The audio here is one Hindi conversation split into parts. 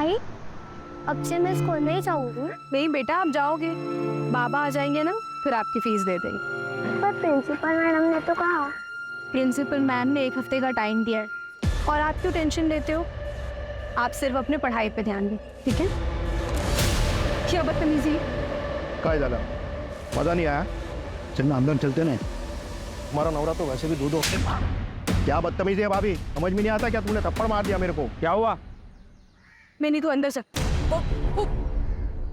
नहीं, अब से मैं स्कूल नहीं जाऊंगी। नहीं बेटा, आप जाओगे, बाबा आ जाएंगे ना, फिर आपकी फीस दे देंगे। पर प्रिंसिपल मैडम ने तो कहा। प्रिंसिपल मैम ने 1 हफ्ते का टाइम दिया है, और आप क्यों टेंशन लेते हो? आप सिर्फ अपने पढ़ाई पे ध्यान दें, ठीक है? क्या बदतमीजी! काय झालं? मजा नहीं आया? चलना अंदर चलते ना। हमारा नवरा तो वैसे भी दूध हो। क्या बदतमीजी है भाभी, समझ में नहीं आता क्या? तुमने थप्पड़ मार दिया मेरे को, क्या हुआ? मैं नहीं तो अंदर से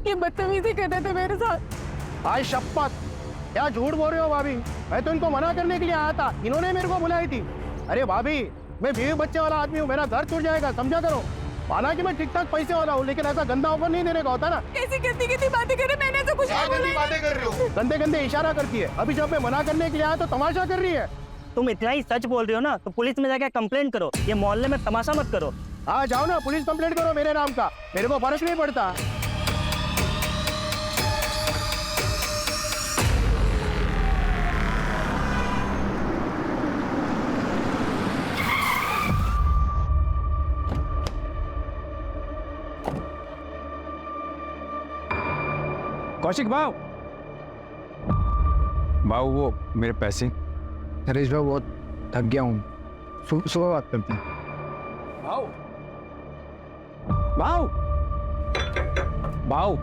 ये बदतमीजी करते थे मेरे साथ। आज शपथ, क्या झूठ बोल रहे हो भाभी? मैं तो इनको मना करने के लिए आया था, इन्होंने मेरे को बुलाई थी। अरे भाभी, मैं बीवी बच्चे वाला आदमी हूँ, मेरा घर छूट जाएगा, समझा करो। हालांकि मैं ठीक ठाक पैसे वाला हूँ, लेकिन ऐसा गंदा ऑफर नहीं देने का होता ना। कैसी गंदी गंदी बातें कर रहे, मैंने तो कुछ नहीं बोला। बातें कर रहे हो? गंदे गंदे इशारा करती है। अभी जब मैं मना करने के लिए आया तो तमाशा कर रही है। तुम इतना ही सच बोल रहे हो ना, तो पुलिस में जाकर कंप्लेंट करो। ये मोहल्ले में तमाशा मत करो। हाँ जाओ ना, पुलिस कंप्लेंट करो मेरे नाम का, मेरे को फर्क नहीं पड़ता। कौशिक भाव, भाव वो मेरे पैसे। नरेश भाई बहुत थक गया हूँ, सुबह बात करते हैं। भाव, भाव, भाव,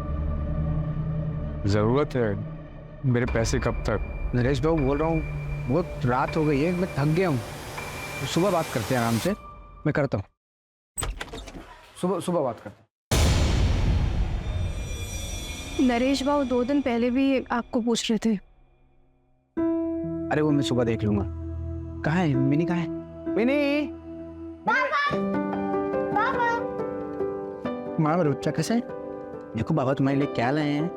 जरूरत है मेरे पैसे कब तक? नरेश भाई बोल रहा हूँ, बहुत रात हो गई है, मैं थक गया हूँ, सुबह बात करते हैं आराम से। मैं करता हूँ, सुबह बात करते हैं। नरेश बाबू 2 दिन पहले भी आपको पूछ रहे थे। अरे वो मैं सुबह देख लूंगा। कहाँ है मिनी? कहाँ है मिनी? माँ रुच्चा कैसे है? देखो बाबा तुम्हारे लिए क्या लाए हैं।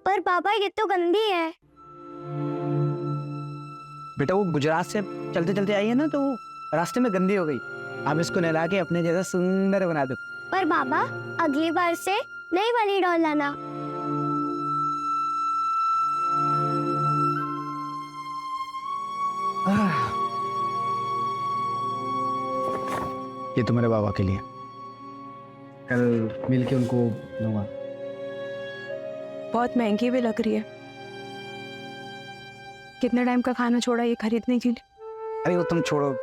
पर पापा ये तो गंदी है। बेटा वो गुजरात से चलते चलते आई है ना, तो रास्ते में गंदी हो गई। आप इसको नहला के अपने जैसा सुंदर बना दो। पर बाबा अगली बार से नई वाली डॉल लाना। ये तुम्हारे बाबा के लिए, कल मिल के उनको दूंगा। बहुत महंगी भी लग रही है। कितने टाइम का खाना छोड़ा ये खरीदने के लिए? अरे वो तुम छोड़ो,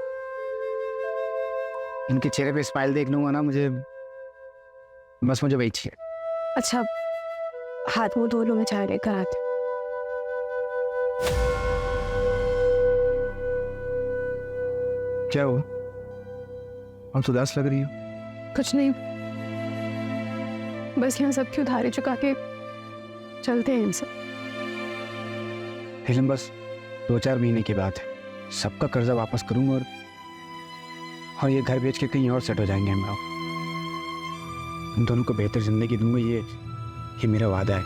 इनके चेहरे पे स्माइल देख लूंगा ना, मुझे वही चाहिए। अच्छा, हाथ मुंह धो लो, मैं चाय लेकर आती। क्या हुआ? हम उदास लग रही हो। कुछ नहीं, बस यहाँ सबकी उधारी चुका के चलते हैं इनसे। फिल्म बस 2-4 महीने की बात है, सबका कर्जा वापस करूंगा और ये घर बेच के कहीं और सेट हो जाएंगे हम लोग। हम दोनों को बेहतर जिंदगी दूंगा, ये मेरा वादा है।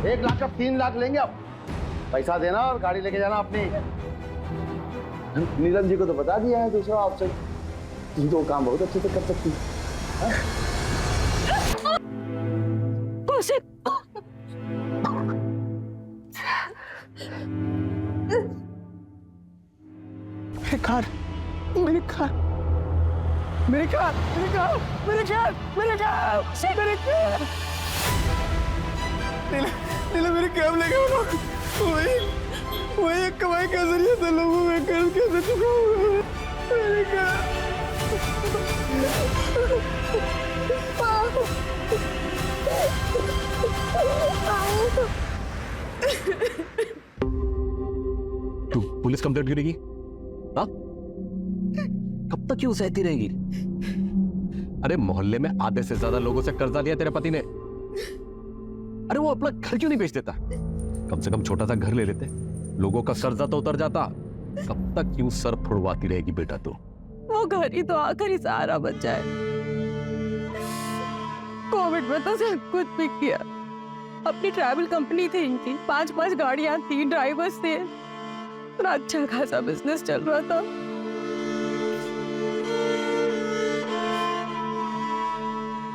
एक लाख का 3 लाख लेंगे अब। पैसा देना और गाड़ी लेके जाना अपनी। नीलम जी को तो बता दिया है दूसरा ऑप्शन, तुम तो काम बहुत अच्छे से कर सकती है। मेरे कैब लेके वही एक कमाई का जरिया था, लोगों में कर्ज कैसे चुकाऊंगा? मेरे तू पुलिस कंप्लेंट करेगी? हाँ? कब तक क्यों सहती रहेगी? अरे मोहल्ले में आधे से ज्यादा लोगों से कर्जा लिया तेरे पति ने। अरे वो अपना घर क्यों नहीं बेच देता? कम से कम छोटा सा घर ले लेते, लोगों का कर्जा तो उतर जाता। कब तक क्यों सर फुड़वाती रहेगी बेटा तू? वो घर ही तो आखिरी सहारा बच जाए। कोविड में तो सब कुछ बिक गया, अपनी ट्रैवल कंपनी थी इनकी, 5-5 गाड़ियां, 3 ड्राइवर्स थे, इतना अच्छा खासा बिजनेस चल रहा था।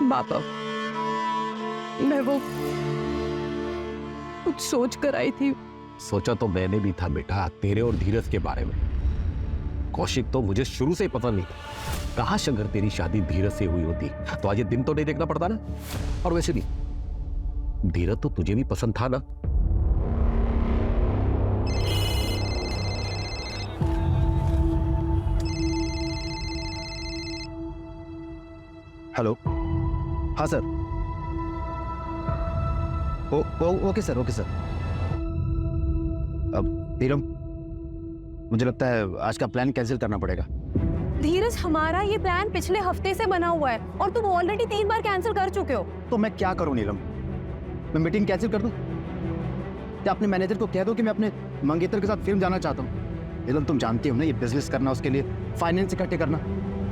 बाबा, मैं वो कुछ सोच कर आई थी। सोचा तो मैंने भी था बेटा, तेरे और धीरज के बारे में। कौशिक तो मुझे शुरू से ही पसंद नहीं था। काश अगर तेरी शादी धीरज से हुई होती तो आज ये दिन तो नहीं देखना पड़ता ना। और वैसे भी धीरज तो तुझे भी पसंद था ना। हेलो, हाँ sir. Okay sir, okay sir. अब नीलम, मुझे लगता है आज का प्लान कैंसिल करना पड़ेगा। धीरज, हमारा ये प्लान पिछले हफ्ते से बना हुआ है और तुम ऑलरेडी 3 बार कैंसिल कर चुके हो। तो मैं क्या करूं नीलम? मैं मीटिंग कैंसिल कर दूं? या अपने मैनेजर को कह दो कि मैं अपने मंगेतर के साथ फिल्म जाना चाहता हूं? नीलम, तुम जानती हो ना, ये बिजनेस करना, उसके लिए फाइनेंस इकट्ठे करना,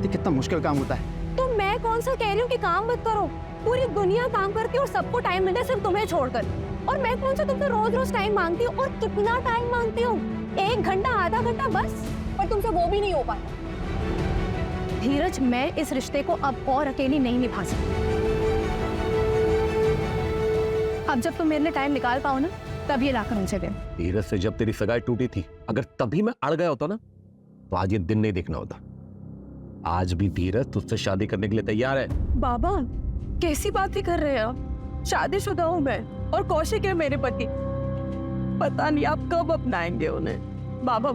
ये कितना मुश्किल काम होता है। तो मैं कौन सा कह रही हूँ कि काम मत करो? पूरी दुनिया काम करती है और सबको टाइम मिलता है, सिर्फ तुम्हें छोड़कर। और मैं कौन सा तुमसे रोज टाइम मांगती हूँ? और कितना टाइम मांगती हूँ? 1 घंटा, आधा घंटा बस, पर तुमसे वो भी नहीं हो पाता। धीरज, मैं इस रिश्ते को अब और अकेली नहीं निभा सकती। अब जब तुम मेरे लिए टाइम निकाल पाओ ना, तब ये लाकर उनसे दे। धीरज से जब तेरी सगाई टूटी थी, अगर तभी मैं अड़ गया होता ना, तो आज ये दिन नहीं देखना होता। आज भी धीरज तुझसे शादी करने के लिए तैयार है। बाबा, कैसी बातें कर रहे हैं आप? शादीशुदा हूँ मैं और कौशिक है मेरे पति। पता नहीं आप कब अपनाएंगे उन्हें। बाबा,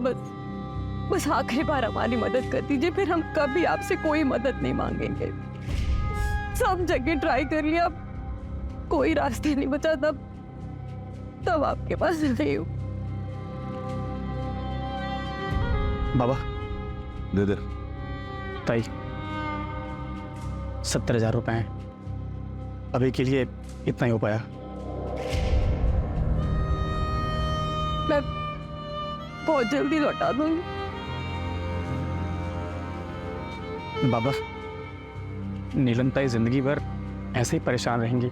बस आखिरी बार हमारी मदद कर दीजिए, फिर हम कभी आपसे कोई मदद नहीं मांगेंगे। सब जगह ट्राई कर लिया, अब कोई रास्ते नहीं बचा, तब आपके पास नहीं हूँ। बाबा, दे दे। ताई, 70,000 रुपए हैं। अभी के लिए इतना ही हो पाया। मैं बहुत जल्दी लौटा दूंगी। बाबा, नीलम ताई जिंदगी भर ऐसे ही परेशान रहेंगी।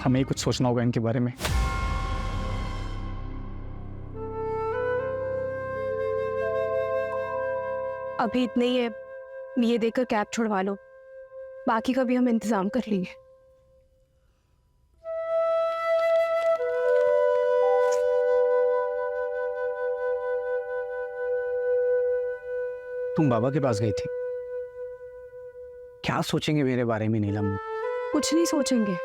हमें ही कुछ सोचना होगा इनके बारे में। अभी इतने ही है, ये देकर कैब छुड़वा लो, बाकी का भी हम इंतजाम कर लेंगे। तुम बाबा के पास गई थी, क्या सोचेंगे मेरे बारे में नीलम? कुछ नहीं सोचेंगे,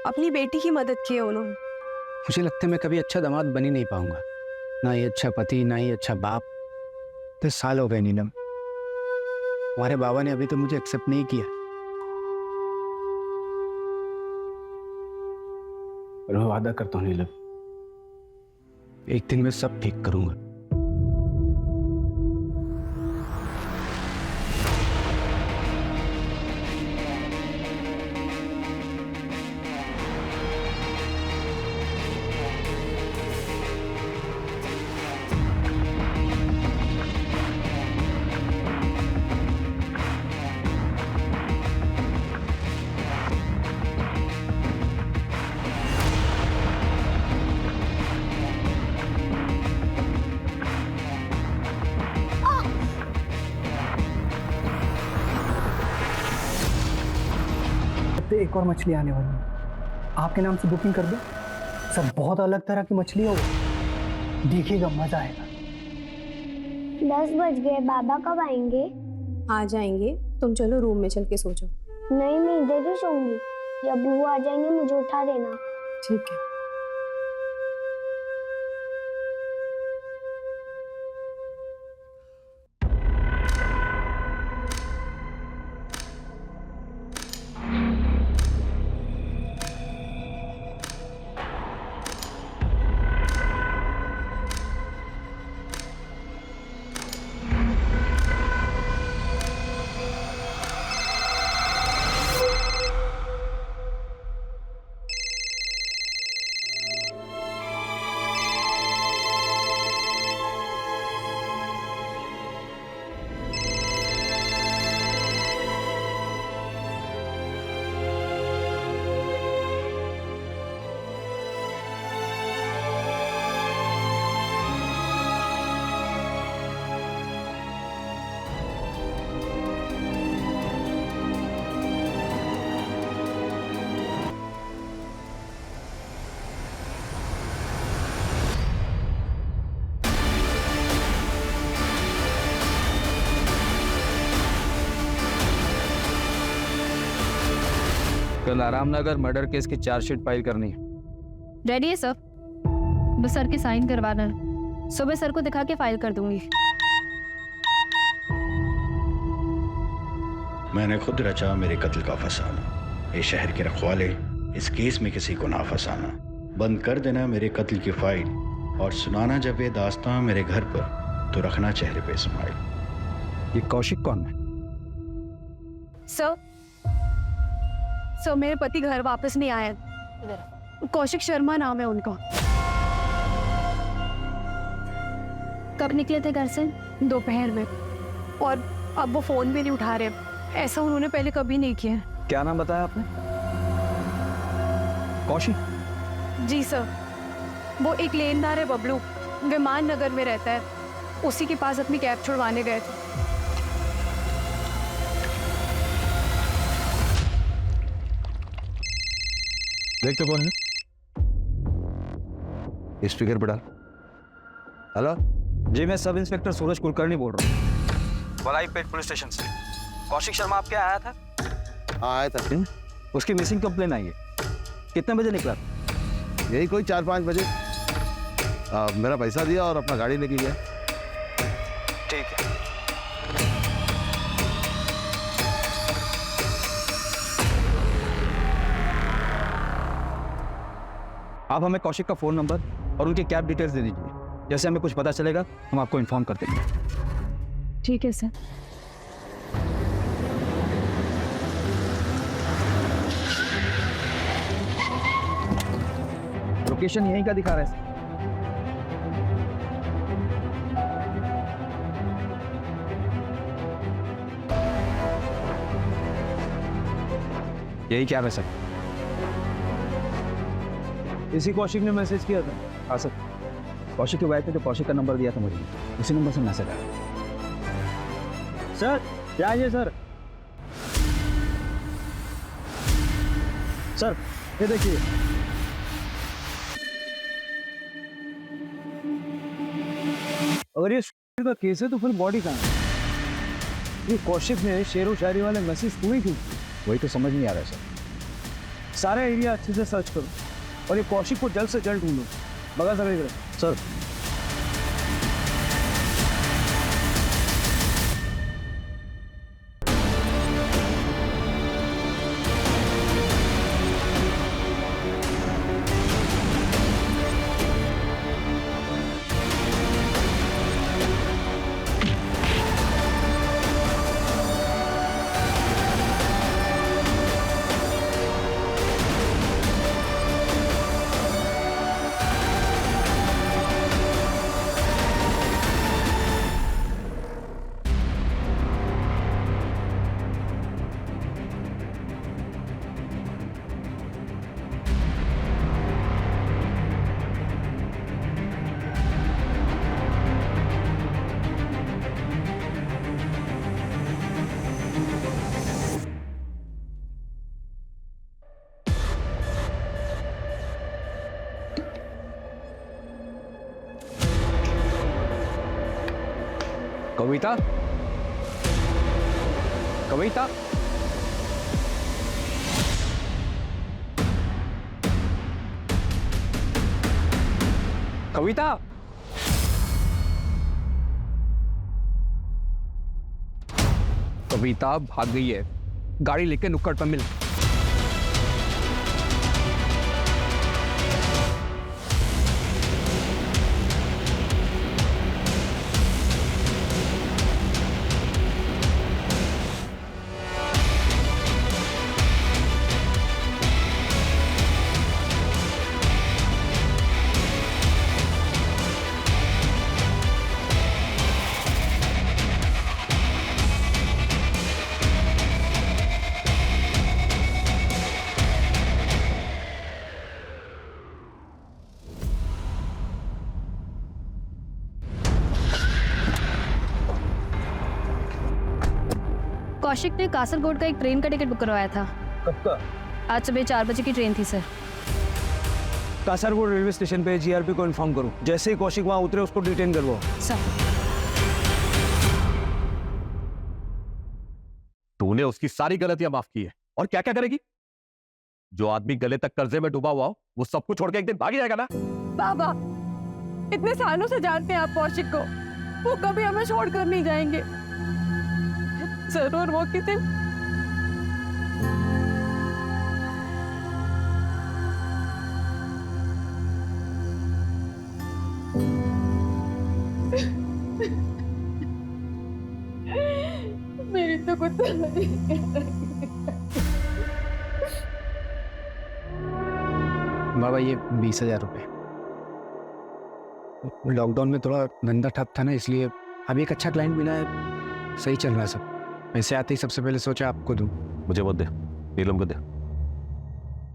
अपनी बेटी की मदद की है उन्होंने। मुझे लगता है मैं कभी अच्छा दामाद बन ही नहीं पाऊंगा, ना ही अच्छा पति, ना ही अच्छा बाप। 10 साल हो गए नीलम, हमारे बाबा ने अभी तो मुझे एक्सेप्ट नहीं किया। और मैं वादा करता हूँ नीलम, एक दिन मैं सब ठीक करूंगा। एक और मछली आने वाली है, आपके नाम से बुकिंग कर दो। सब बहुत अलग तरह की मछली हो, देखिएगा, मजा आएगा। 10 बज गए, बाबा कब आएंगे? आ जाएंगे, तुम चलो रूम में चल के सो जाओ। नहीं, मैं इधर ही सोऊंगी। जब वो आ जाएंगे मुझे उठा देना। ठीक है। जलाराम नगर मर्डर केस की चार्जशीट फाइल करनी है। रेडी है सर, बस सर के साइन करवाना है। सुबह सर को दिखा के फाइल कर दूंगी। मैंने खुद रचा मेरे कत्ल का फसाना, ये शहर के रखवाले इस केस में किसी को ना फंसाना। बंद कर देना मेरे कत्ल की फाइल और सुनाना जब ये दास्तां मेरे घर पर तो रखना चेहरे पे स्माइल। ये कौशिक कौन है? सर मेरे पति घर वापस नहीं आए। कौशिक शर्मा नाम है उनका। कब निकले थे घर से? दोपहर में, और अब वो फोन भी नहीं उठा रहे। ऐसा उन्होंने पहले कभी नहीं किया। क्या नाम बताया आपने? कौशिक? जी सर, वो एक लेनदार है बबलू, विमान नगर में रहता है। उसी के पास अपनी कैब छुड़वाने गए थे। देख तो कौन है? स्पीकर पे डाल। हेलो जी, मैं सब इंस्पेक्टर सूरज कुलकर्णी बोल रहा हूँ, वलाईपेट पुलिस स्टेशन से। कौशिक शर्मा आपके आया था? हाँ आया था। उसकी मिसिंग कंप्लेन आई है। कितने बजे निकला? यही कोई 4-5 बजे। मेरा पैसा दिया और अपना गाड़ी लेके गया। ठीक है। आप हमें कौशिक का फोन नंबर और उनकी कैब डिटेल्स दे दीजिए। जैसे हमें कुछ पता चलेगा हम आपको इन्फॉर्म कर देंगे। ठीक है सर। लोकेशन यहीं का दिखा रहा है। यही क्या है सर? इसी कौशिक ने मैसेज किया था। हाँ सर, कौशिक की वाइफ ने जो कौशिक का नंबर दिया था मुझे, उसी नंबर से मैसेज आया। सर क्या है सर? सर ये देखिए, अगर ये का केस है तो फिर बॉडी कहाँ है? ये कौशिक ने शेरो शायरी वाले मैसेज क्यों क्यों? वही तो समझ नहीं आ रहा है सर। सारा एरिया अच्छे से सर्च करो और ये कौशिक को जल्द से जल्द ढूंढो। बगा सर। कविता, कविता, कविता, कविता भाग गई है। गाड़ी लेके नुक्कड़ पर मिल। कौशिक ने कासरगोड का एक ट्रेन का टिकट बुक करवाया था। कब का? आज सुबह 4 बजे की ट्रेन थी सर। कासरगोड रेलवे स्टेशन पे जीआरपी को इन्फॉर्म करो। जैसे ही कौशिक वहां उतरे उसको डिटेन करवाओ। सर तूने उसकी सारी गलतियां माफ की है और क्या क्या करेगी? जो आदमी गले तक कर्जे में डूबा हुआ हो वो सब कुछ छोड़ के एक दिन भाग ही जाएगा ना। बाबा, इतने सालों से जानते हैं आप कौशिक को, वो कभी हमें छोड़कर नहीं जाएंगे। जरूर वो किसी मेरी तो कुछ समझ नहीं आ रही। बाबा ये 20,000 रुपये। लॉकडाउन में थोड़ा धंधा ठप था ना, इसलिए अभी एक अच्छा क्लाइंट मिला है, सही चल रहा है सब। पैसे आते ही सबसे पहले सोचा आपको दूं। मुझे वो दे, नीलम को दे।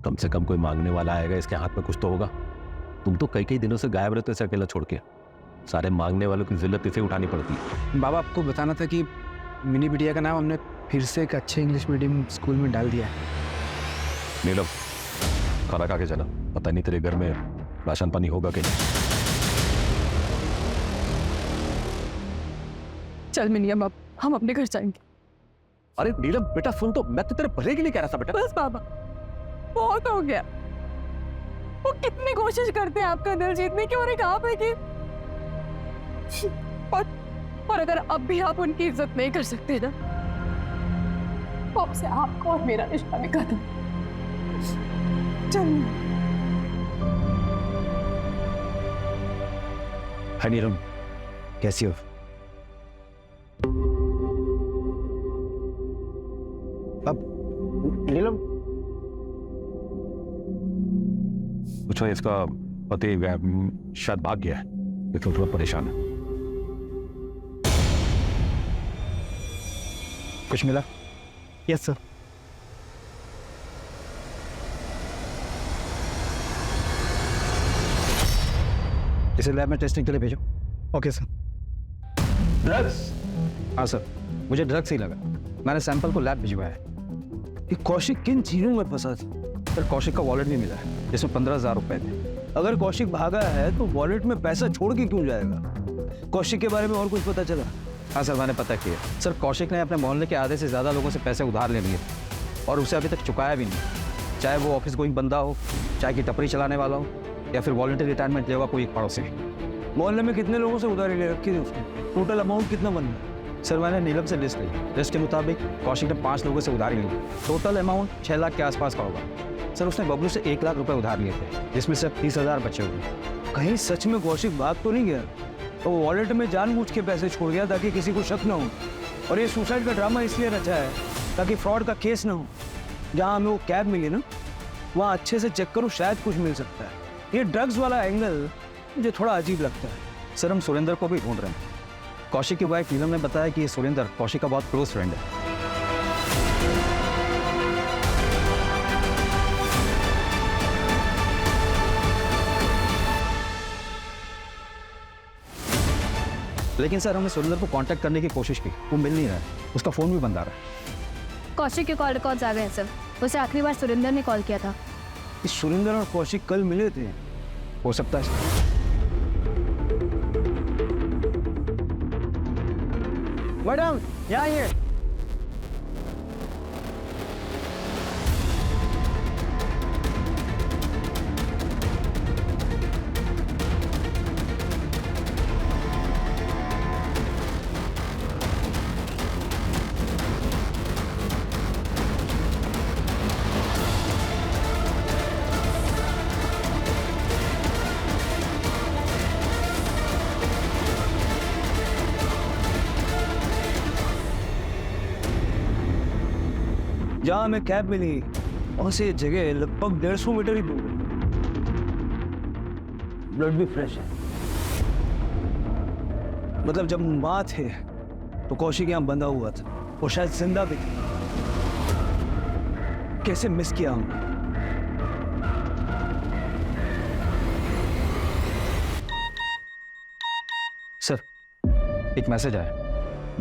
कम से कम कोई मांगने वाला आएगा, इसके हाथ में कुछ तो होगा। तुम तो कई कई दिनों से गायब रहते से अकेला छोड़ के। सारे मांगने वालों की जिल्लत इसे उठानी पड़ती है। बाबा आपको बताना था कि मिनी बिटिया का नाम हमने फिर से एक अच्छे इंग्लिश मीडियम स्कूल में डाल दिया है। नीलम, खाना खा के जाना, पता नहीं तेरे घर में राशन पानी होगा कि नहीं। चल मिनियम, अब हम अपने घर जाएंगे। अरे नीलम बेटा सुन, तो मैं तो तेरे भले के लिए कह रहा था बेटा। बस बाबा, बहुत हो गया। वो कितनी कोशिश करते हैं आपका दिल जीतने की, और एक आप है कि और अगर अब भी आप उनकी इज्जत नहीं कर सकते ना, तो अब से आपको और मेरा रिश्ता भी खत्म। चल हाय नीलम, कैसी हो? अब नीलम, पूछो इसका पति शायद भाग गया है, इसलिए थोड़ा परेशान है। कुछ मिला? Yes sir. इसे लैब में टेस्टिंग के लिए भेजो। Okay sir. ड्रग्स? हाँ सर, मुझे ड्रग्स ही लगा। मैंने सैंपल को लैब भिजवाया है। ये कौशिक किन चीजों में फंसा था? सर कौशिक का वॉलेट भी मिला है, जिसमें 15,000 रुपए थे। अगर कौशिक भागा है तो वॉलेट में पैसा छोड़ के क्यों जाएगा? कौशिक के बारे में और कुछ पता चला? हाँ सर, मैंने पता किया। सर कौशिक ने अपने मोहल्ले के आधे से ज़्यादा लोगों से पैसे उधार ले लिए और उसे अभी तक चुकाया भी नहीं, चाहे वो ऑफिस गोइंग बंदा हो, चाहे कि टपरी चलाने वाला हो, या फिर वॉलंटरी रिटायरमेंट लेगा कोई एक पड़ोसी। मोहल्ले में कितने लोगों से उधारी ले रखी थी उसने? टोटल अमाउंट कितना बन गया? सर मैंने नीलम से लिस्ट ली। लिस्ट के मुताबिक कौशिक ने 5 लोगों से उधारी ली। टोटल अमाउंट 6 लाख के आसपास का होगा। सर उसने बबलू से 1 लाख रुपए उधार लिए थे, जिसमें से 30,000 बचे हुए। कहीं सच में कौशिक भाग तो नहीं गया? तो वो वॉलेट में जानबूझ के पैसे छोड़ गया ताकि किसी को शक ना हो, और ये सुसाइड का ड्रामा इसलिए रचा है ताकि फ्रॉड का केस ना हो। जहाँ हमें वो कैब मिली ना, वहाँ अच्छे से चेक करो, शायद कुछ मिल सकता है। ये ड्रग्स वाला एंगल मुझे थोड़ा अजीब लगता है। सर हम सुरेंद्र को भी ढूंढ रहे हैं। कौशिक की वाइफ नीलम ने बताया कि ये सुरेंद्र कौशिक का बहुत क्लोज फ्रेंड है। लेकिन सर हमने सुरेंद्र को कांटेक्ट करने की कोशिश की, वो मिल नहीं रहा है, उसका फोन भी बंद आ रहा है। कौशिक के कॉल रिकॉर्ड्स आ गए हैं सर। उसे आखिरी बार सुरेंद्र ने कॉल किया था। इस सुरेंद्र और कौशिक कल मिले थे। हो सकता है। मैडम यहाँ आइए। जहाँ हमें कैब मिली वहाँ से जगह लगभग 150 मीटर ही दूर है। ब्लड भी फ्रेश है, मतलब जब माँ थे तो कौशिक यहाँ बंधा हुआ था और शायद जिंदा भी था। कैसे मिस किया हमने। सर एक मैसेज आया,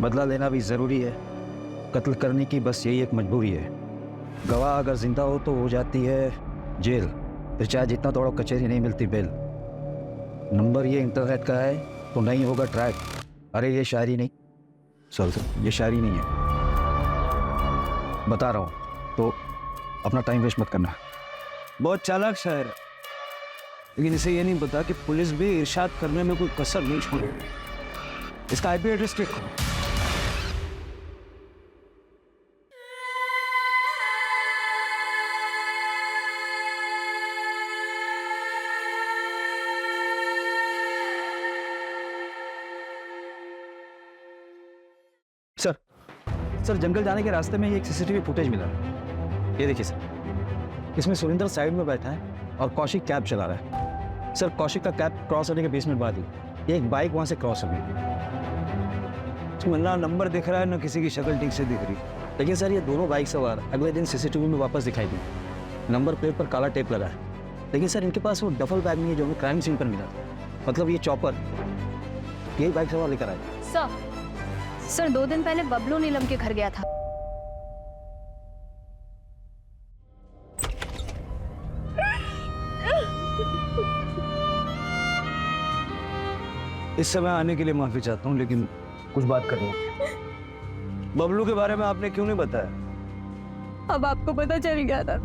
बदला लेना भी जरूरी है, कत्ल करने की बस यही एक मजबूरी है। गवाह अगर जिंदा हो तो हो जाती है जेल, फिर चाहे जितना दौड़ो कचहरी नहीं मिलती बेल। नंबर ये इंटरनेट का है तो नहीं होगा ट्रैक। अरे ये शायरी नहीं, सर ये शायरी नहीं है, बता रहा हूँ, तो अपना टाइम वेस्ट मत करना। बहुत चालाक शायर है, लेकिन इसे ये नहीं पता कि पुलिस भी इरशाद करने में कोई कसर नहीं छोड़ेगी। इसका आईपी एड्रेस चेक करो। सर जंगल जाने के रास्ते में ये एक सीसीटीवी फुटेज मिला है। ये देखिए सर, इसमें सुरेंद्र साइड में बैठा है और कौशिक कैब चला रहा है। सर कौशिक का कैब क्रॉस होने के 20 मिनट बाद ही एक बाइक वहां से क्रॉस हो गई। ना नंबर दिख रहा है, ना किसी की शक्ल ठीक से दिख रही। लेकिन सर ये दोनों बाइक सवार अगले दिन सीसीटीवी में वापस दिखाई दी। नंबर प्लेट पर काला टेप लगा है, लेकिन सर इनके पास वो डफल बैग नहीं है जो हमें क्राइम सीन पर मिला था। मतलब ये चॉपर यही बाइक सवार लेकर आए। सर 2 दिन पहले बबलू नीलम के घर गया था। इस समय आने के लिए माफी चाहता हूँ, लेकिन कुछ बात करनी है। बबलू के बारे में आपने क्यों नहीं बताया? अब आपको पता चल गया था।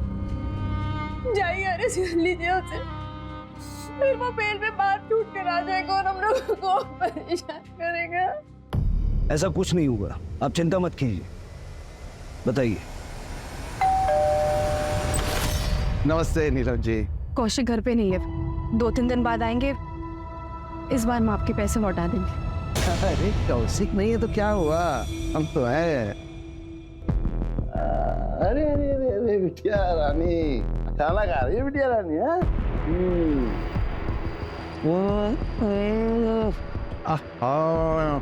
जाइए अरेस्ट कर लीजिए उसे, फिर वो बेल पे बात छूट कर आ जाएगा और हम लोगों को परेशान करेगा। ऐसा कुछ नहीं होगा, आप चिंता मत कीजिए। बताइए। नमस्ते नीलम जी। कौशिक घर पे नहीं है, 2-3 दिन बाद आएंगे। इस बार हम आपके पैसे लौटा देंगे। अरे कौशिक नहीं है तो क्या हुआ, हम तो हैं। अरे अरे अरे अरे बिटिया रानी, खाना खा रही है बिटिया रानी? हाँ,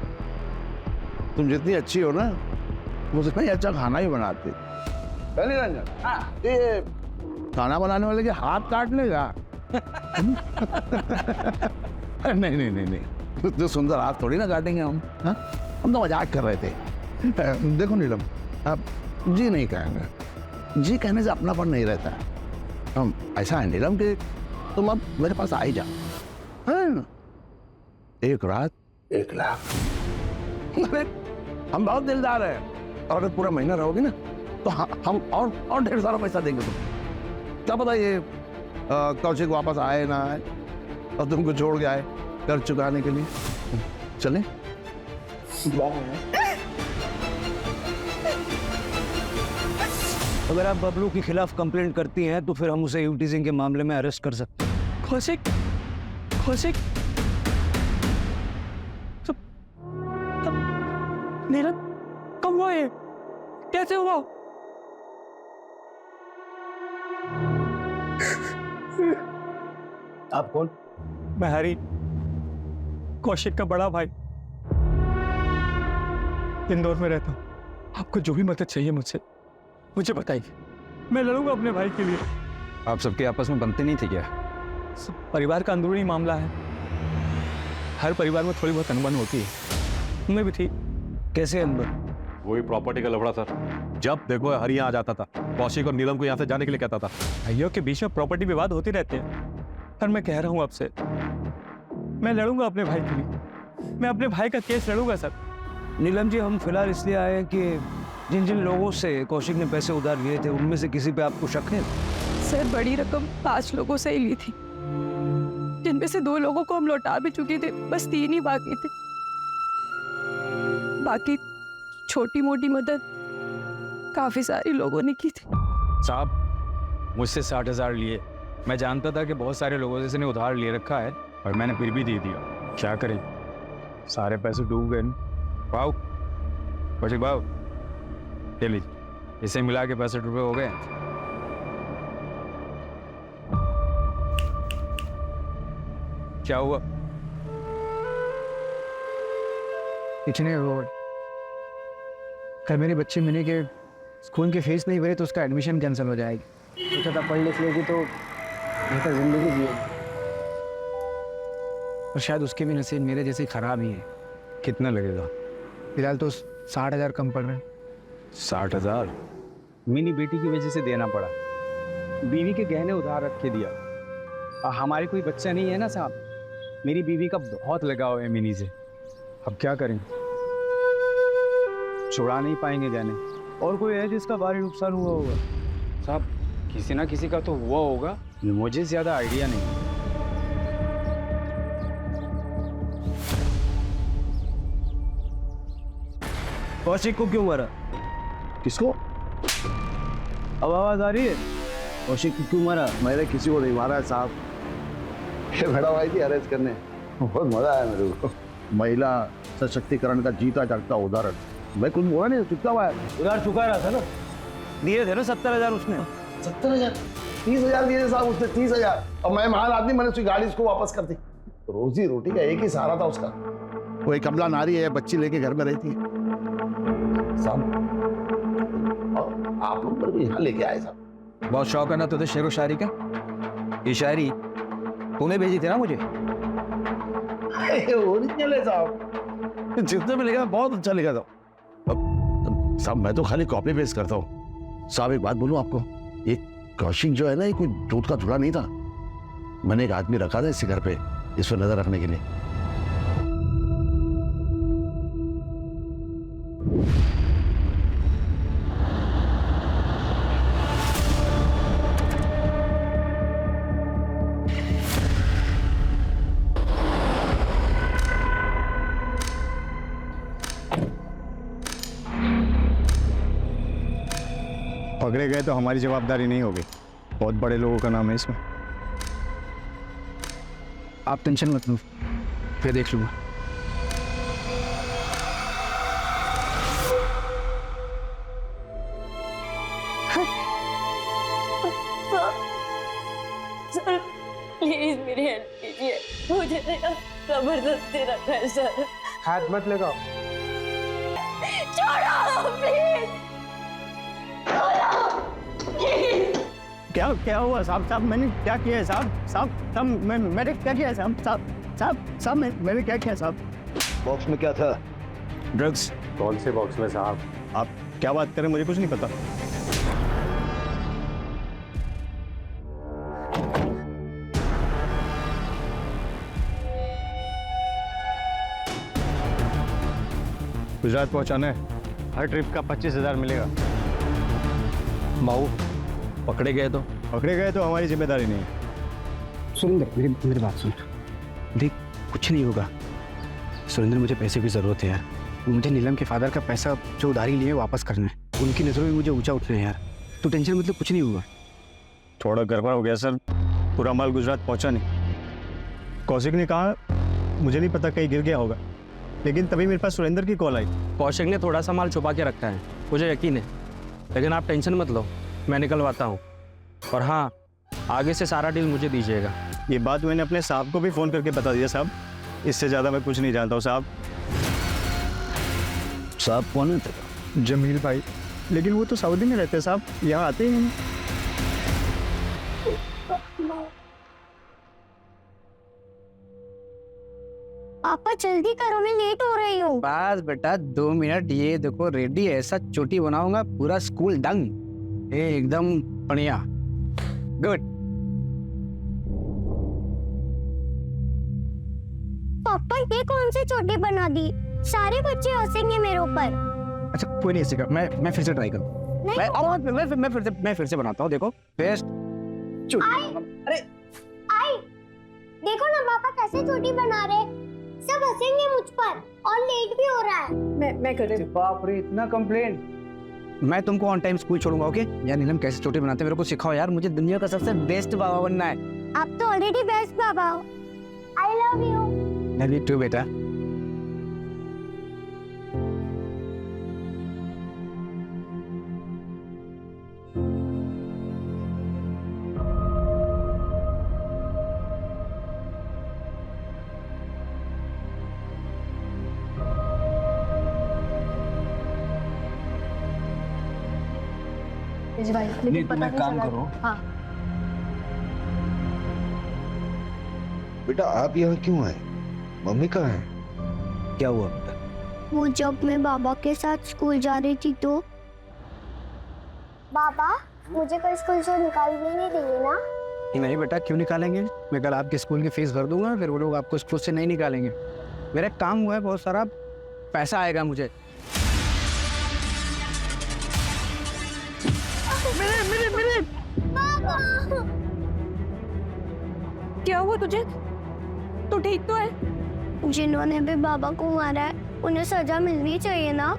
तुम जितनी अच्छी हो ना, मुझे नहीं अच्छा खाना ही बनाते। पहले रंजन, ये खाना बनाने वाले के हाथ काट लेगा? नहीं नहीं नहीं नहीं, तो सुंदर हाथ थोड़ी ना काटेंगे हम। हाँ, हम तो मजाक कर रहे थे। देखो नीलम, आप जी नहीं कहेंगे, जी कहने से अपनापन नहीं रहता। हम ऐसा है नीलम कि तुम अब मेरे पास आ ही जाओ, है ना? 1 रात 1 लाख। अरे हम बहुत दिलदार हैं, और अगर पूरा महीना रहोगे ना तो हम और ढेर सारा पैसा देंगे तुमको। क्या पता ये कौशिक वापस आए ना आए और तुमको छोड़ के आए कर चुकाने के लिए। चलें? अगर आप बबलू के खिलाफ कंप्लेंट करती हैं तो फिर हम उसे यूटीजिंग के मामले में अरेस्ट कर सकते हैं। कौशिक नीलम, कब हुआ ये? कैसे हुआ? आप कौन? मैं हरी, कौशिक का बड़ा भाई, इंदौर में रहता हूँ। आपको जो भी मदद चाहिए मुझे बताइए, मैं लड़ूंगा अपने भाई के लिए। आप सबके आपस में बनते नहीं थे क्या? परिवार का अंदरूनी मामला है, हर परिवार में थोड़ी बहुत अनबन होती है, उनमें भी थी। कैसे अंदर? वही प्रॉपर्टी का लफड़ा सर। जब देखो हरी यहाँ आ जाता था, कौशिक और नीलम को यहाँ से जाने के लिए कहता था। भाइयों के बीच में प्रॉपर्टी विवाद होते रहते हैं, पर मैं कह रहा हूँ आपसे, मैं लड़ूंगा अपने भाई के लिए, मैं अपने भाई का केस लड़ूंगा सर। नीलम जी, हम फिलहाल इसलिए आए हैं कि जिन जिन लोगों से कौशिक ने पैसे उधार लिए थे उनमें से किसी पे आपको शक है? सर बड़ी रकम 5 लोगों से ही ली थी, जिनमें से 2 लोगों को हम लौटा भी चुके थे, बस 3 ही बाकी थे। बाकी छोटी मोटी मदद काफी सारी लोगों ने की थी। साहब मुझसे 60,000 लिए, मैं जानता था कि बहुत सारे लोगों से इसने उधार ले रखा है और मैंने फिर भी दे दिया। क्या करें, सारे पैसे डूब गए। भाव कौशिक भाव, ले लीजिए, इसे मिला के 65 रुपये हो गए। क्या हुआ? इतने रोड कल मेरे बच्चे मिले के स्कूल के फीस नहीं भरे तो उसका एडमिशन कैंसिल हो जाएगी। सोचा था पढ़ लिख लेगी तो बेहतर जिंदगी जिएगी, और शायद उसके भी नसीब मेरे जैसे खराब ही है। कितना लगेगा? फिलहाल तो 60,000 कम पड़ रहे हैं। 60,000 मेरी बेटी की वजह से देना पड़ा, बीवी के गहने उधार रख के दिया। और हमारे कोई बच्चा नहीं है ना साहब, मेरी बीवी का बहुत लगाव है मिनी से। अब क्या करें, छुड़ा नहीं पाएंगे गहने। और कोई है जिसका भारी नुकसान हुआ होगा? साहब किसी ना किसी का तो हुआ होगा, मुझे ज्यादा आइडिया नहीं है। कौशिक को क्यों मारा? किसको? अब आवाज आ रही है? कौशिक को क्यों मारा? मैंने किसी को नहीं मारा है साहब। ये बड़ा भाई थी अरेस्ट करने, बहुत मजा आया मेरे को। महिला सशक्तिकरण का जीता जागता उदाहरण। मैं कुछ बोला नहीं, चुपता हुआ है। उधार चुका रहा था ना, दिए थे ना 70,000 उसने। 70,000? 30,000 दिए साहब उसने, 30,000। और मैं महान आदमी, मैंने उसकी गाड़ी उसको वापस कर दी। रोजी रोटी का एक ही सहारा था उसका। वो एक कमला नारी है, बच्ची लेके घर में रहती है साहब। आप लोग पर भी यहाँ लेके आए साहब। बहुत शौक है ना तुझे शेरो शायरी का? ये शायरी तूने भेजी थी ना मुझे? ओरिजिनल है साहब, जितने में लिखा बहुत अच्छा लिखा था। अब साहब मैं तो खाली कॉपी पेस्ट करता हूँ। साहब एक बात बोलूं आपको, ये कौशिक जो है ना, ये कोई दूध का धुला नहीं था। मैंने एक आदमी रखा था इसके घर पे, इस पर नजर रखने के लिए। पकड़े गए तो हमारी जवाबदारी नहीं होगी, बहुत बड़े लोगों का नाम है इसमें। आप टेंशन मत लो, फिर देख लूंगा। सर प्लीज मेरी हेल्प कीजिए, मुझे जबरदस्ती रखा है सर। हाथ मत लगाओ। छोड़ो प्लीज, क्या क्या हुआ साहब? साहब मैंने क्या किया है साहब? साहब साहब मैंने क्या किया है साहब? साहब साहब साहब मैंने क्या किया साहब? बॉक्स में क्या था? ड्रग्स। कौन से बॉक्स में साहब? आप क्या बात करें, मुझे कुछ नहीं पता। गुजरात पहुंचाना है, हर ट्रिप का 25,000 मिलेगा। माऊ पकड़े गए तो? पकड़े गए तो हमारी जिम्मेदारी नहीं है। सुरेंद्र मेरी बात सुन। देख कुछ नहीं होगा सुरेंद्र, मुझे पैसे की ज़रूरत है यार। मुझे नीलम के फादर का पैसा जो उधारी लिए वापस करना है। उनकी नज़रों में मुझे ऊंचा उठना है यार। तो टेंशन मतलब कुछ नहीं होगा। थोड़ा गड़बड़ हो गया सर, पूरा माल गुजरात पहुंचा नहीं। कौशिक ने कहा, मुझे नहीं पता कहीं गिर गया होगा, लेकिन तभी मेरे पास सुरेंद्र की कॉल आई। कौशिक ने थोड़ा सा माल छुपा के रखा है, मुझे यकीन है। लेकिन आप टेंशन मत लो, मैं निकलवाता हूँ। और हाँ, आगे से सारा डील मुझे दीजिएगा। ये बात मैंने अपने साहब को भी फ़ोन करके बता दिया साहब, इससे ज़्यादा मैं कुछ नहीं जानता हूँ साहब। साहब कौन है तेरा? जमील भाई, लेकिन वो तो सऊदी में रहते हैं साहब, यहाँ आते ही नहीं। पापा जल्दी करो, मैं लेट हो रही हूँ। बस बेटा 2 मिनट, ये देखो रेडी। ऐसा चोटी बनाऊंगा पूरा स्कूल दंग, एकदम बढ़िया। गुड। पापा ये कौन सी चोटी बना दी? सारे बच्चे हंसेंगे मेरे ऊपर। अच्छा कोई नहीं हंसेगा, मैं फिर से ट्राई करूँ। मैं फिर से बनाता हूँ। देखो फेस्ट अरे आई देखो ना पापा कैसे चोटी बना रहे, सब हंसेंगे मुझ पर और लेट भी हो रहा है। मैं कर रही हूँ। बाप रे, इतना कंप्लेन। मैं तुमको ऑन टाइम स्कूल छोड़ूंगा, ओके? यार नीलम कैसे चोटी बनाते हैं मेरे को सिखाओ यार, मुझे दुनिया का सबसे बेस्ट बाबा बनना है। आप तो ऑलरेडी बेस्ट बाबा हो। I love you. Love you too बेटा। भाई लेकिन पता नहीं काम चला। करो। हाँ बेटा आप यहाँ क्यों आए? मम्मी कहाँ है? क्या हुआ बेटा? वो जब मैं बाबा के साथ स्कूल जा रही थी तो बाबा मुझे कल स्कूल से निकालने नहीं देंगे ना? नहीं बेटा, क्यों निकालेंगे? मैं कल आपके स्कूल की फीस भर दूंगा, फिर वो लोग आपको स्कूल से नहीं निकालेंगे। मेरा काम हुआ है, बहुत सारा पैसा आएगा मुझे। मेरे पापा। क्या हुआ तुझे? तू ठीक तो है? जिन्होंने भी बाबा को मारा है उन्हें सजा मिलनी चाहिए ना,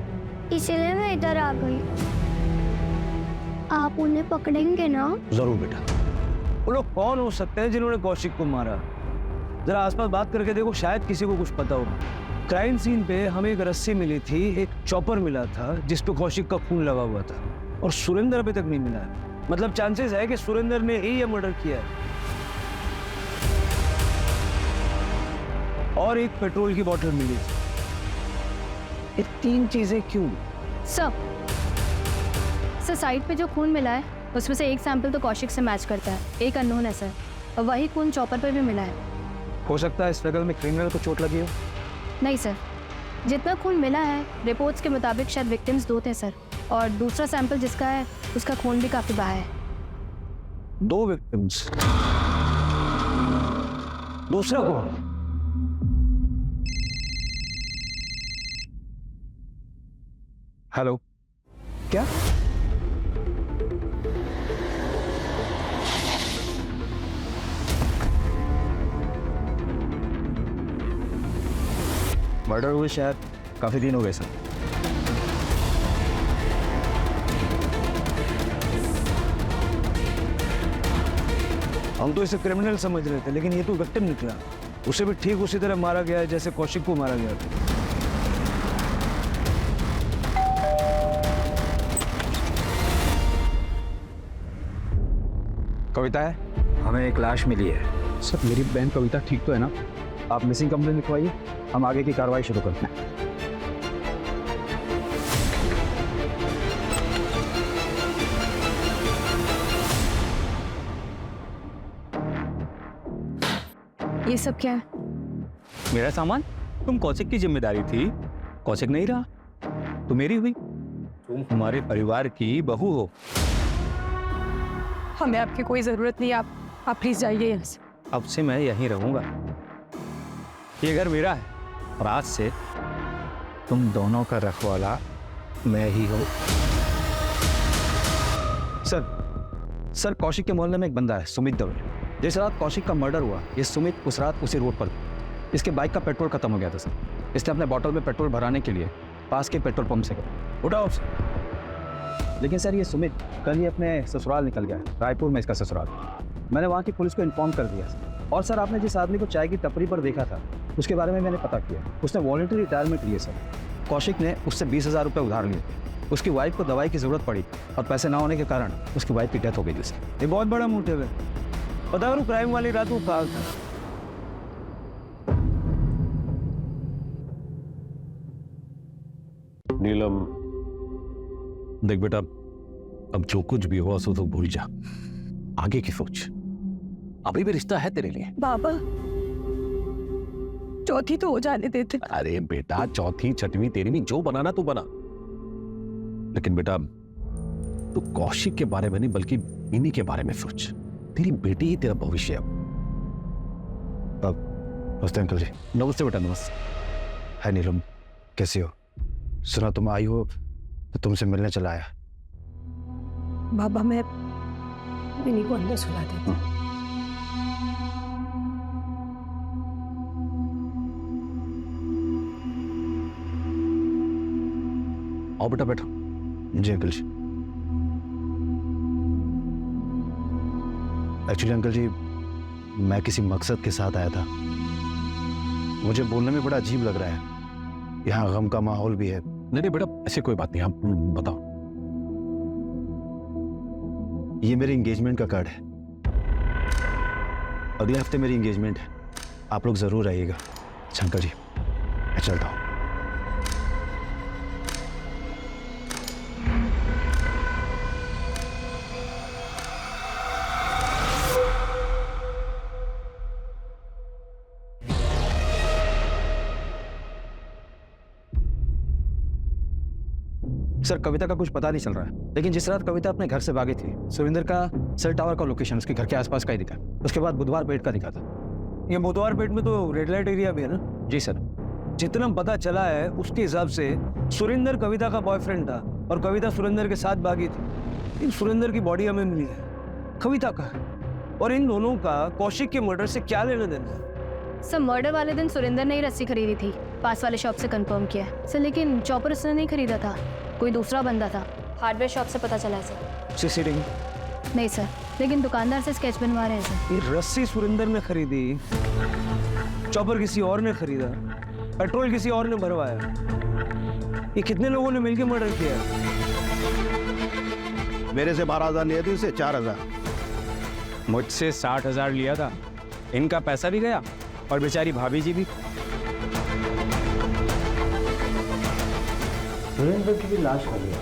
इसीलिए मैं इधर आ गई। आप उन्हें पकड़ेंगे ना? जरूर बेटा। वो लोग कौन हो सकते हैं जिन्होंने कौशिक को मारा? जरा आसपास बात करके देखो, शायद किसी को कुछ पता हो। क्राइम सीन पे हमें एक रस्सी मिली थी, एक चॉपर मिला था जिस पे कौशिक का खून लगा हुआ था, और सुरेंद्र अभी तक नहीं मिला है। मतलब चांसेस है कि सुरेंद्र ने ही ये मर्डर किया है। और एक पेट्रोल की बोतल मिली थी। ये 3 चीजें क्यों? सर साइड पे जो खून मिला है उसमें से एक सैंपल तो कौशिक से मैच करता है, एक अननोन है सर, और वही खून चॉपर पे भी मिला है। हो सकता है स्ट्रगल में क्रिमिनल को चोट लगी हो। नहीं सर, जितना खून मिला है रिपोर्ट्स के मुताबिक शायद विक्टिम्स 2 थे सर, और दूसरा सैंपल जिसका है उसका खून भी काफी बहा है। 2 विक्टिम्स, दूसरा कौन? हेलो, क्या? मर्डर हुए शायद काफी दिन हो गए सर। हम तो इसे क्रिमिनल समझ रहे थे, लेकिन ये तो विक्टिम निकला। उसे भी ठीक उसी तरह मारा गया है जैसे कौशिक को मारा गया था। कविता है? हमें एक लाश मिली है। सर मेरी बहन कविता ठीक तो है ना? आप मिसिंग कंप्लेंट लिखवाइए, हम आगे की कार्रवाई शुरू करते हैं। ये सब क्या है? मेरा सामान? तुम कौशिक की जिम्मेदारी थी, कौशिक नहीं रहा तो मेरी हुई। तुम हमारे परिवार की बहू हो। हमें आपकी कोई जरूरत नहीं, आप प्लीज जाइए यहाँ से। अब से मैं यहीं रहूंगा। ये घर मेरा है और आज से तुम दोनों का रखवाला मैं ही हूं। सर कौशिक के मोहल्ले में एक बंदा है सुमित दवे। जिस रात कौशिक का मर्डर हुआ, ये सुमित उस रात उसी रोड पर था। इसके बाइक का पेट्रोल खत्म हो गया था सर। इसने अपने बॉटल में पेट्रोल भराने के लिए पास के पेट्रोल पंप से गया। उठाओ सर। लेकिन सर ये सुमित कल ही अपने ससुराल निकल गया है। रायपुर में इसका ससुराल। मैंने वहाँ की पुलिस को इन्फॉर्म कर दिया सर। और सर आपने जिस आदमी को चाय की टपरी पर देखा था उसके बारे में मैंने पता किया। उसने वॉलंटरी रिटायरमेंट लिए सर। कौशिक ने उससे 20,000 रुपये उधार लिए थे। उसकी वाइफ को दवाई की जरूरत पड़ी और पैसे ना होने के कारण उसकी वाइफ की डेथ हो गई थी सर। ये बहुत बड़ा मोटिव है। पता करो क्राइम वाली रात वो कहाँ था। नीलम, देख बेटा, अब जो कुछ भी हुआ सो तो भूल जा। आगे की सोच। अभी भी रिश्ता है तेरे लिए। बाबा चौथी तो हो जाने देते। अरे बेटा, चौथी छठवीं तेरहवीं जो बनाना तू बना, लेकिन बेटा तू कौशिक के बारे में नहीं बल्कि इन्हीं के बारे में सोच। तेरी बेटी ही तेरा भविष्य है। नमस्ते अंकल जी। नमस्ते बेटा, नमस्ते। हाय नीलम, कैसी हो? सुना तुम आई हो तो तुमसे मिलने चला आया। बाबा मैं इन्हीं को अंदर सुला देती हूँ। आओ बेटा, बैठो। जी अंकल जी। एक्चुअली अंकल जी, मैं किसी मकसद के साथ आया था। मुझे बोलने में बड़ा अजीब लग रहा है। यहाँ गम का माहौल भी है। नहीं बेटा, ऐसी कोई बात नहीं, आप बताओ। ये मेरी एंगेजमेंट का कार्ड है। अगले हफ्ते मेरी एंगेजमेंट है, आप लोग जरूर आइएगा। अच्छा अंकल जी, मैं चलता हूँ। सर कविता का कुछ पता नहीं चल रहा है, लेकिन जिस रात कविता अपने घर से भागी थी, सुरेंद्र का सेल टावर का लोकेशन उसके घर के आसपास का ही दिखा। उसके बाद बुधवार पेट का दिखा था। ये बुधवार पेट में तो रेड लाइट एरिया भी है ना? जी सर। जितना पता चला है उसके हिसाब से सुरेंद्र कविता का बॉयफ्रेंड था और कविता सुरेंद्र के साथ भागी थी। लेकिन सुरेंद्र की बॉडी हमें मिली है। कविता का है। और इन दोनों का कौशिक के मर्डर से क्या लेना देना है? सर मर्डर वाले दिन सुरेंद्र ने ही रस्सी खरीदी थी, पास वाले शॉप से कंफर्म किया है सर, लेकिन चॉपर उसने नहीं खरीदा था, कोई दूसरा बंदा था, हार्डवेयर शॉप से पता चला है सर। सीसीटीवी नहीं सर, लेकिन दुकानदार से स्केच बनवा रहे हैं सर। ये रस्सी सुरेंद्र ने खरीदी, चॉपर किसी और ने खरीदा, पेट्रोल किसी और ने भरवाया। ये कितने लोगों ने मिलकर मर्डर किया? मेरे से 12,000 लिए थे, इसे 4,000। मुझसे 60,000 लिया था, इनका पैसा भी गया और बेचारी भाभी जी भी। सुरेंद्र की भी लाश कर लिया।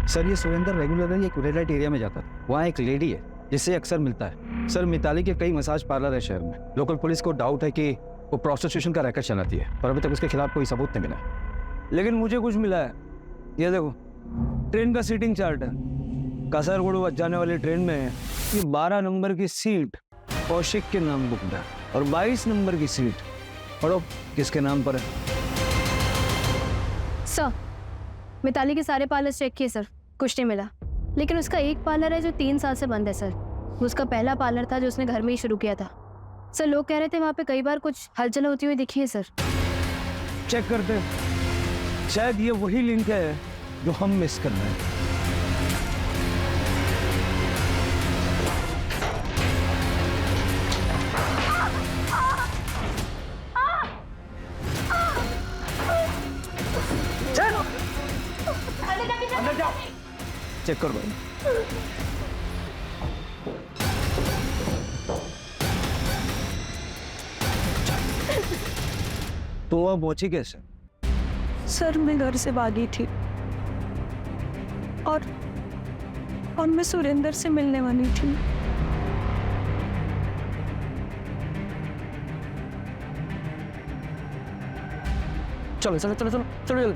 सर ये सुरेंद्र रेगुलरली एक रेड लाइट एरिया में जाता है, वहाँ एक लेडी है जिससे अक्सर मिलता है। सर मिताली के कई मसाज पार्लर है शहर में, लोकल पुलिस को डाउट है कि वो प्रोस्टिट्यूशन का रैकेट चलाती है, पर अभी तक उसके खिलाफ कोई सबूत नहीं मिला। लेकिन मुझे कुछ मिला है, ये देखो ट्रेन का सीटिंग चार्ट है। कासरगोड जाने वाली ट्रेन में ये 12 नंबर की सीट कौशिक के नाम बुक है और 22 नंबर की सीट पढ़ो किसके नाम पर है। सर मिताली के सारे पार्लर चेक किए सर, कुछ नहीं मिला, लेकिन उसका एक पार्लर है जो 3 साल से बंद है सर। वो उसका पहला पार्लर था जो उसने घर में ही शुरू किया था सर। लोग कह रहे थे वहाँ पे कई बार कुछ हलचल होती हुई दिखी है सर। चेक करते हैं, शायद ये वही लिंक है जो हम मिस कर रहे हैं। चेक कर भाई। तो वह पहुंची कैसे? सर मैं घर से भागी थी और मैं सुरेंद्र से मिलने वाली थी। चलो चलो चलो चलो चलो।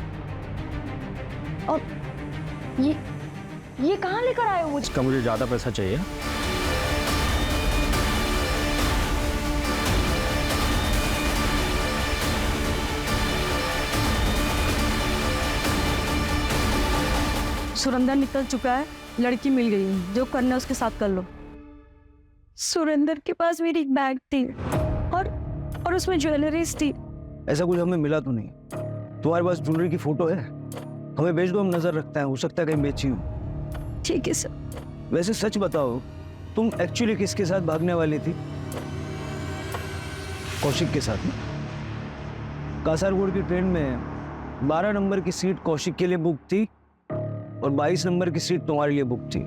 और ये कहाँ लेकर आए हो मुझे? इसका मुझे ज्यादा पैसा चाहिए। सुरेंद्र निकल चुका है, लड़की मिल गई है, जो करना है उसके साथ कर लो। सुरेंद्र के पास मेरी एक बैग थी और उसमें ज्वेलरीज थी। ऐसा कुछ हमें मिला तो नहीं। तुम्हारे पास ज्वेलरी की फोटो है? हमें भेज दो, हम नजर रखते हैं, हो सकता है कहीं बेची हो। ठीक है सर। वैसे सच बताओ, तुम एक्चुअली किसके साथ भागने वाली थी? कौशिक के साथ में। कासरगोड की ट्रेन में 12 नंबर की सीट कौशिक के लिए बुक थी और 22 नंबर की सीट तुम्हारे लिए बुक थी।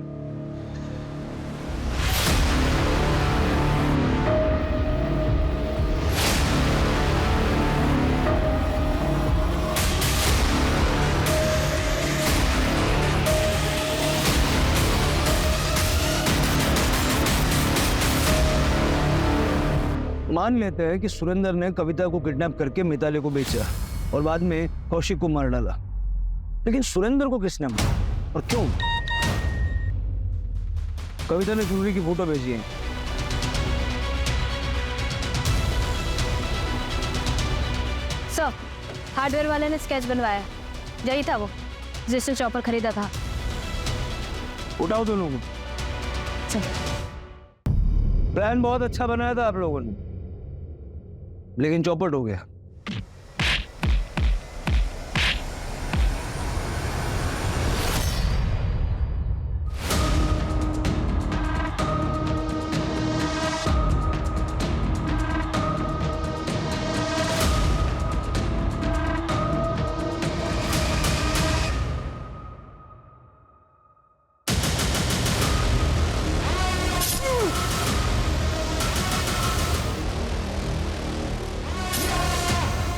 मान लेते हैं कि सुरेंद्र ने कविता को किडनैप करके मिताली को बेचा और बाद में कौशिक को मार डाला, लेकिन सुरेंद्र को किसने मारा और क्यों? कविता ने ज्वेलरी की फोटो भेजी है। सर हार्डवेयर वाले ने स्केच बनवाया, यही था वो जिसने चॉपर खरीदा था। उठाओ दोनों को। प्लान बहुत अच्छा बनाया था आप लोगों ने, लेकिन चौपट हो गया।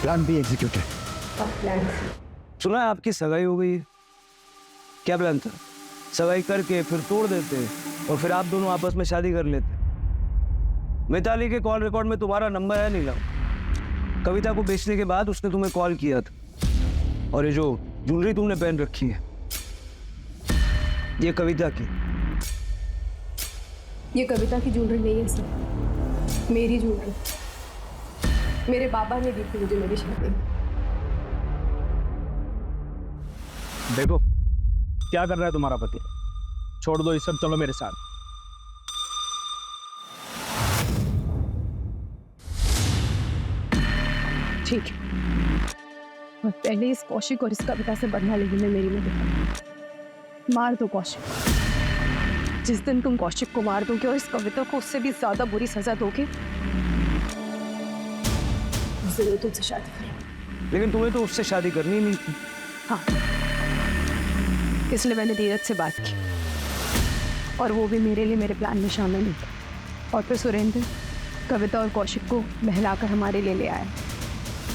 Plan be executed. सुना है आपकी सगाई हो गई है? क्या प्लान था? सगाई करके फिर तोड़ देते और फिर आप दोनों आपस में शादी कर लेते। मिताली के कॉल रिकॉर्ड में तुम्हारा नंबर है नीलम। कविता को बेचने के बाद उसने तुम्हें कॉल किया था। और ये जो ज्वेलरी तुमने पहन रखी है, ये कविता की? ये कविता की ज्वेलरी नहीं है सर, मेरी ज्वेलरी। मेरे बाबा ने दी थी मुझे मेरी शादी। देखो क्या कर रहा है तुम्हारा पति, छोड़ दो ये सब, चलो मेरे साथ। ठीक है, मैं पहले इस कौशिक और इस कविता से बदला लेने में मेरी मदद। मार दो कौशिक। जिस दिन तुम कौशिक को मार दोगे और इस कविता को उससे भी ज्यादा बुरी सजा दोगे, जरूर तुमसे शादी करेंगे। लेकिन तुम्हें तो उससे शादी करनी ही नहीं थी। हाँ, इसलिए मैंने धीरज से बात की, और वो भी मेरे लिए मेरे प्लान में शामिल नहीं था। और फिर सुरेंद्र कविता और कौशिक को बहलाकर हमारे लिए ले आया।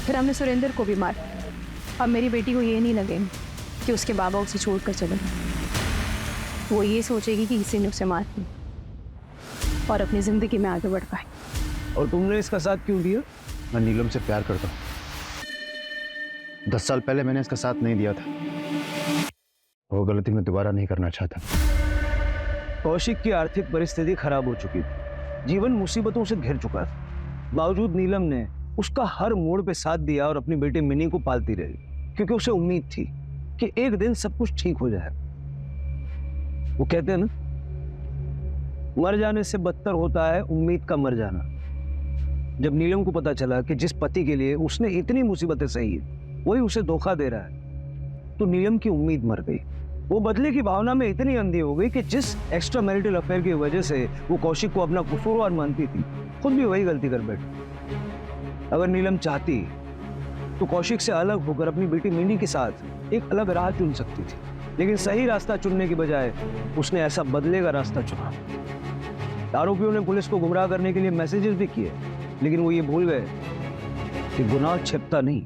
फिर हमने सुरेंद्र को भी मारा। अब मेरी बेटी को ये नहीं लगेगा कि उसके बाबा उसे छोड़कर चले गए। वो ये सोचेगी कि इसी ने उसे मार दी और अपनी जिंदगी में आगे बढ़ पाए। और तुमने इसका साथ क्यों दिया? मैं नीलम से प्यार करता हूँ। 10 साल पहले मैंने इसका साथ नहीं दिया था। वो गलती मैं दोबारा नहीं करना चाहता। कौशिक की आर्थिक परिस्थिति खराब हो चुकी थी, जीवन मुसीबतों से घिर चुका था। बावजूद नीलम ने उसका हर मोड़ पे साथ दिया और अपनी बेटी मिनी को पालती रही, क्योंकि उसे उम्मीद थी कि एक दिन सब कुछ ठीक हो जाए। वो कहते हैं ना, मर जाने से बदतर होता है उम्मीद का मर जाना। जब नीलम को पता चला कि जिस पति के लिए उसने इतनी मुसीबतें सही है वही उसे धोखा दे रहा है, तो नीलम की उम्मीद मर गई। वो बदले की भावना में इतनी अंधी हो गई कि जिस एक्स्ट्रा मैरिटल अफेयर की वजह से वो कौशिक को अपना कसूरवार मानती थी, खुद भी वही गलती कर बैठी। अगर नीलम चाहती तो कौशिक से अलग होकर अपनी बेटी मिनी के साथ एक अलग राह चुन सकती थी, लेकिन सही रास्ता चुनने की बजाय उसने ऐसा बदले का रास्ता चुना। आरोपियों ने पुलिस को गुमराह करने के लिए मैसेजेस भी किए, लेकिन वो ये भूल गए कि गुनाह छिपता नहीं,